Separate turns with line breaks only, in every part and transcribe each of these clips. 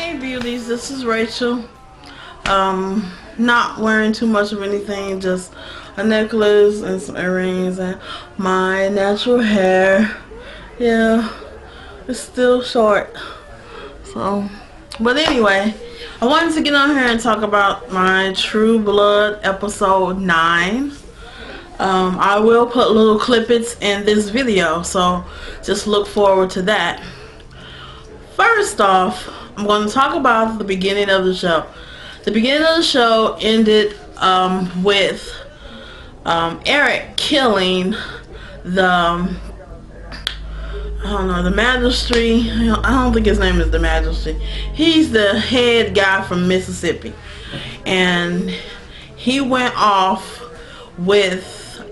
Hey beauties, this is Rachel. Not wearing too much of anything, just a necklace and some earrings and my natural hair. Yeah, it's still short. So, but anyway, I wanted to get on here and talk about my True Blood episode 9. I will put little clippets in this video, so just look forward to that. First off, I'm going to talk about the beginning of the show. The beginning of the show ended with Eric killing the the magistrate. I don't think his name is the magistrate. He's the head guy from Mississippi, and he went off with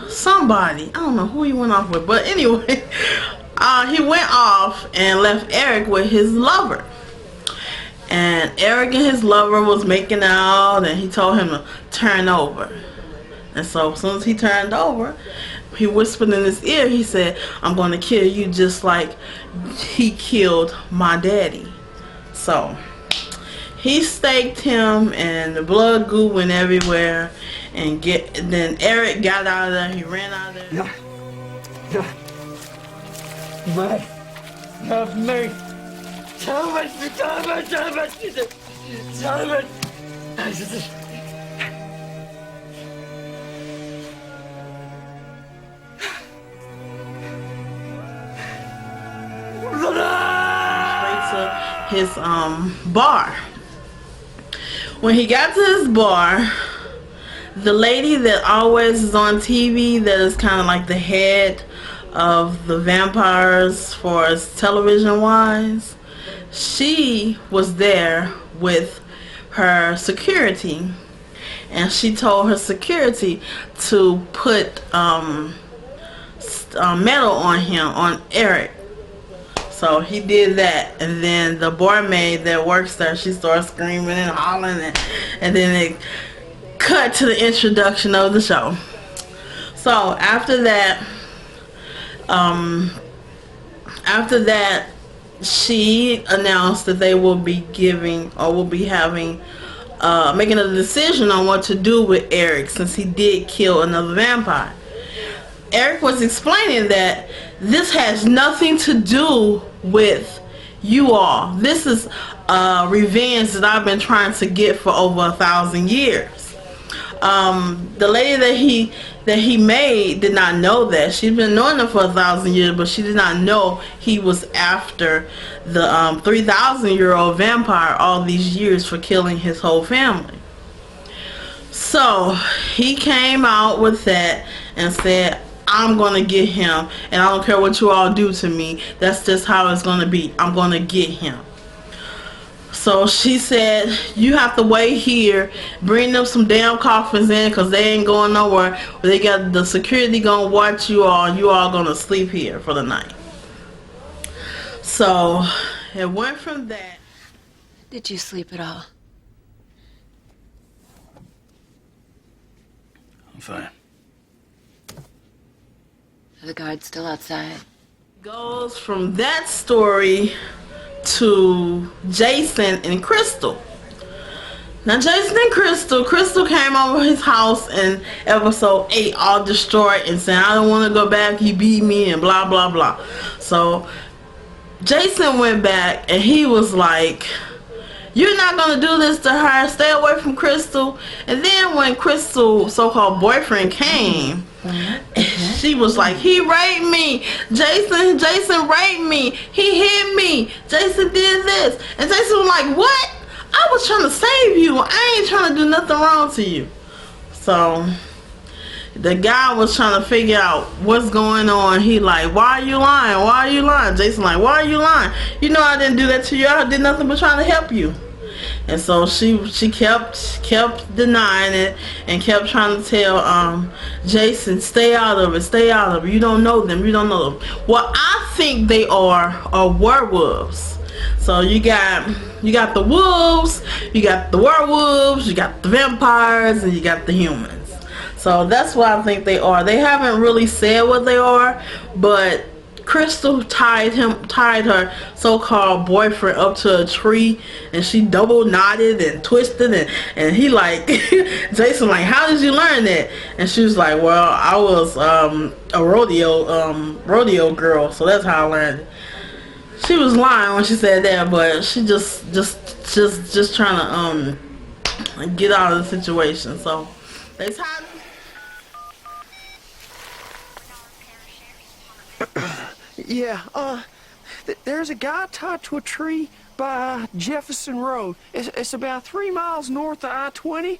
somebody. I don't know who he went off with, but anyway, he went off and left Eric with his lover. And Eric and his lover was making out, and he told him to turn over. And so as soon as he turned over, he whispered in his ear, he said, "I'm going to kill you just like he killed my daddy." So he staked him, and the blood goo went everywhere. And then Eric got out of there. He ran out of there.
No. Not me. So much.
Straight to his bar. When he got to his bar, the lady that always is on TV, that is kind of like the head of the vampires for television wise, she was there with her security, and she told her security to put metal on him, on Eric. So he did that, and then the barmaid that works there, she started screaming and hollering, and then it cut to the introduction of the show. So after that, she announced that they will be giving, or will be having, making a decision on what to do with Eric, since he did kill another vampire. Eric was explaining that this has nothing to do with you all. This is revenge that I've been trying to get for over 1,000 years. The lady that he made did not know that. She'd been knowing him for 1,000 years, but she did not know he was after the 3,000-year-old vampire all these years for killing his whole family. So he came out with that and said, "I'm gonna get him, and I don't care what you all do to me. That's just how it's gonna be. I'm gonna get him." So she said, "You have to wait here, bring them some damn coffins in, because they ain't going nowhere. They got the security gonna watch you all, and you all gonna sleep here for the night." So it went from that.
Did you sleep at all?
I'm fine.
Are the guards still outside?
Goes from that story to Jason and Crystal. Now Jason and Crystal came over his house in episode 8 all destroyed and saying, "I don't want to go back, he beat me," and blah blah blah. So Jason went back and he was like, "You're not gonna do this to her, stay away from Crystal." And then when Crystal's so-called boyfriend came, she was like, "He raped me, Jason raped me, he hit me, Jason did this." And Jason was like, "What? I was trying to save you, I ain't trying to do nothing wrong to you." So the guy was trying to figure out what's going on. He like, "Why are you lying? Why are you lying?" Jason like, "Why are you lying? You know I didn't do that to you. I did nothing but trying to help you." And so she kept denying it and kept trying to tell Jason, "Stay out of it, stay out of it. You don't know them, you don't know them." Well, I think they are werewolves. So you got the wolves, you got the werewolves, you got the vampires, and you got the humans. So that's what I think they are. They haven't really said what they are, but Crystal tied her so-called boyfriend up to a tree, and she double knotted and twisted, and he like Jason like, how did you learn that? And she was like, well, I was a rodeo girl, so that's how I learned it. She was lying when she said that, but she just trying to get out of the situation. So they tied.
Yeah, there's a guy tied to a tree by Jefferson Road. It's about 3 miles north of I-20.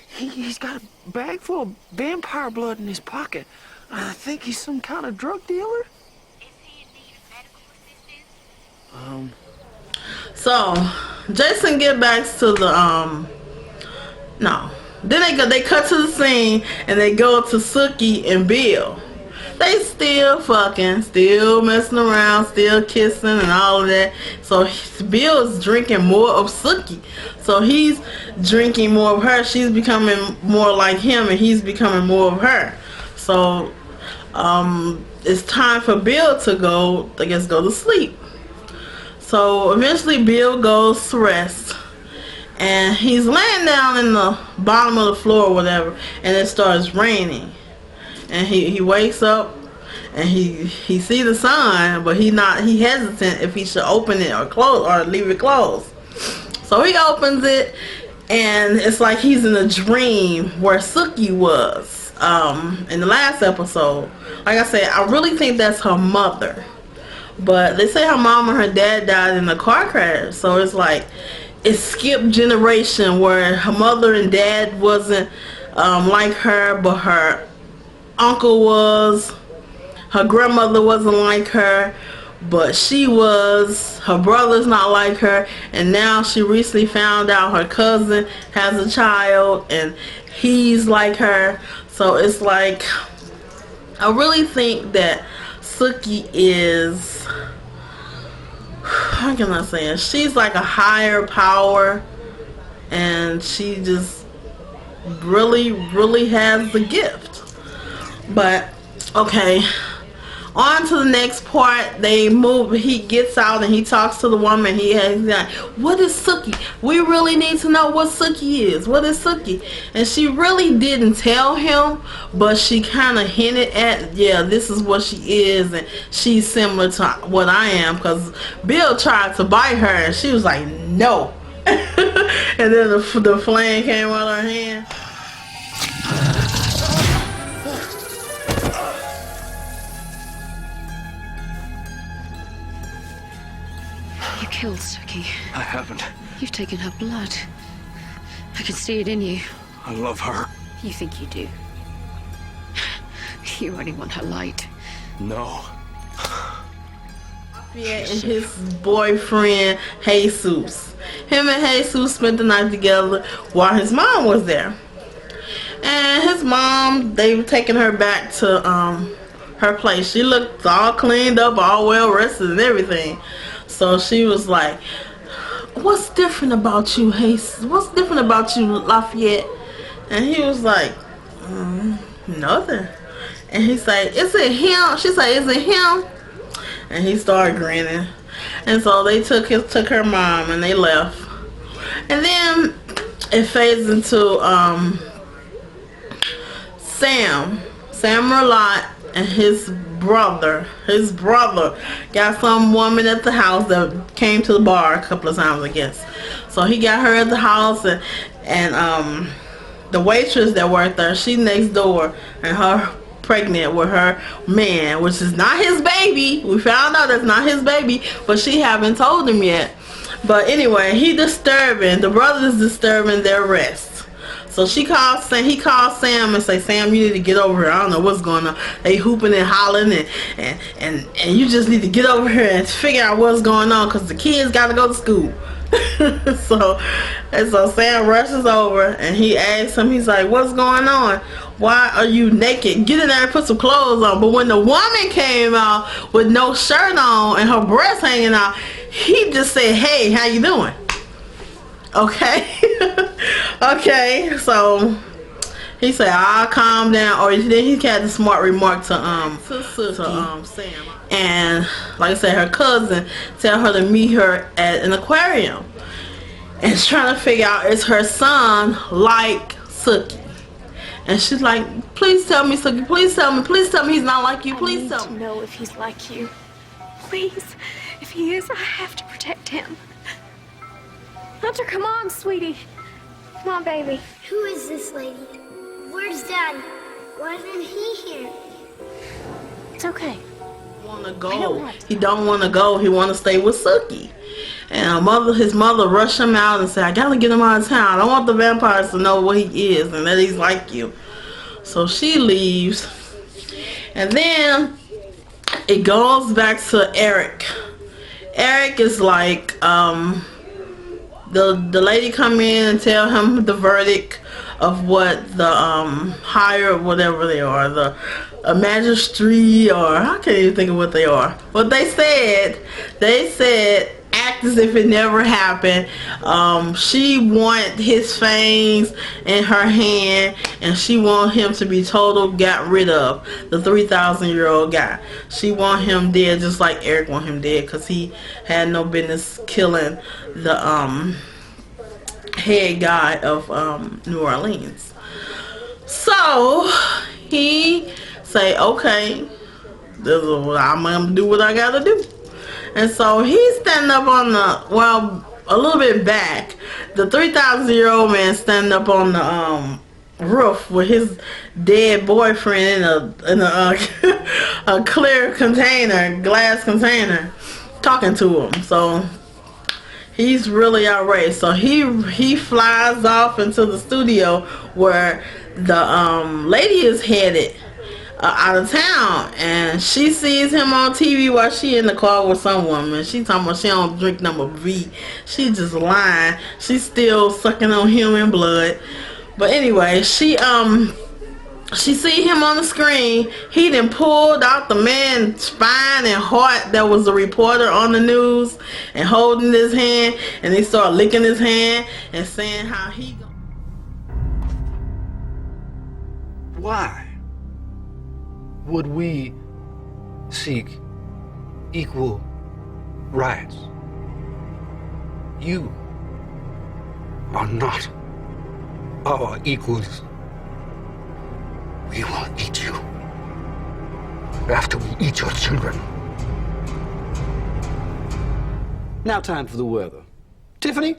He's got a bag full of vampire blood in his pocket. I think he's some kind of drug dealer.
Is he in need of medical assistance?
So Jason get back to the no. Then they cut to the scene and they go to Sookie and Bill. They still fucking, still messing around, still kissing and all of that. So Bill's drinking more of Sookie. So he's drinking more of her. She's becoming more like him and he's becoming more of her. So it's time for Bill to go, I guess, go to sleep. So eventually Bill goes to rest. And he's laying down in the bottom of the floor or whatever, and it starts raining. And he wakes up and he sees the sun, but he hesitant if he should open it or close or leave it closed. So he opens it, and it's like he's in a dream where Sookie was in the last episode. Like I said, I really think that's her mother, but they say her mom and her dad died in a car crash. So it's like it skipped generation where her mother and dad wasn't like her, but her uncle was. Her grandmother wasn't like her, but she was. Her brother's not like her, and now she recently found out her cousin has a child and he's like her. So it's like, I really think that Sookie is, how can I say it? She's like a higher power, and she just really has the gift. But okay, on to the next part. They move. He gets out and he talks to the woman. He's like, what is Sookie? We really need to know what Sookie is. What is Sookie? And she really didn't tell him, but she kind of hinted at, yeah, this is what she is, and she's similar to what I am, because Bill tried to bite her and she was like, no. And then the flame came out of her hand.
You killed Sookie.
I haven't.
You've taken her blood. I can see it in you.
I love her.
You think you do. You only want her light.
No.
Yeah, and his boyfriend Jesus. Him and Jesus spent the night together while his mom was there. And his mom, they were taking her back to her place. She looked all cleaned up, all well rested and everything. So she was like, what's different about you, Jesus? What's different about you, Lafayette? And he was like, nothing. And he's like, is it him? She said, is it him? And he started grinning. And so they took her mom and they left. And then it fades into Sam Merlot and his brother got some woman at the house that came to the bar a couple of times, I guess. So he got her at the house, and the waitress that worked there, she next door, and her pregnant with her man, which is not his baby. We found out that's not his baby, but she haven't told him yet. But anyway, the brothers disturbing their rest. So he calls Sam and say, Sam, you need to get over here. I don't know what's going on. They hooping and hollering, and you just need to get over here and figure out what's going on, because the kids got to go to school. So Sam rushes over and he asks him, he's like, what's going on? Why are you naked? Get in there and put some clothes on. But when the woman came out with no shirt on and her breasts hanging out, he just said, hey, how you doing? Okay. Okay, so He said, "I'll calm down," or then he had the smart remark to Sam. And like I said, her cousin tell her to meet her at an aquarium, and she's trying to figure out, is her son like Sookie? And she's like, "Please tell me, Sookie. Please tell me he's not like you. Please tell me."
I need to know if he's like you. Please, if he is, I have to protect him. Hunter, come on, sweetie. Come on, baby.
Who is this lady? Where's Daddy? Why isn't he here?
It's okay.
Want to go? He don't want to go. He want to stay with Sookie. And his mother rushed him out and said, "I gotta get him out of town. I don't want the vampires to know what he is and that he's like you." So she leaves, and then it goes back to Eric. Eric is like, the lady come in and tell him the verdict of what the higher, whatever they are, the magistrate, or I can't even think of what they are. But they said act as if it never happened. She want his fangs in her hand, and she want him to be got rid of, the 3,000-year-old guy. She want him dead, just like Eric want him dead, because he had no business killing the head guy of New Orleans. So he say, "Okay, I'm gonna do what I gotta do." And so he's standing up on a little bit back. The 3,000-year-old man standing up on the roof with his dead boyfriend in a clear glass container, talking to him. So he's really outraged. So he flies off into the studio where the lady is headed out of town, and she sees him on TV while she in the car with some woman. She talking about she don't drink number V. She just lying. She's still sucking on human blood. But anyway, she see him on the screen. He done pulled out the man's spine and heart that was a reporter on the news, and holding his hand, and he started licking his hand and saying how he.
Why would we seek equal rights? You are not our equals. We will eat you after we eat your children. Now time for the weather. Tiffany?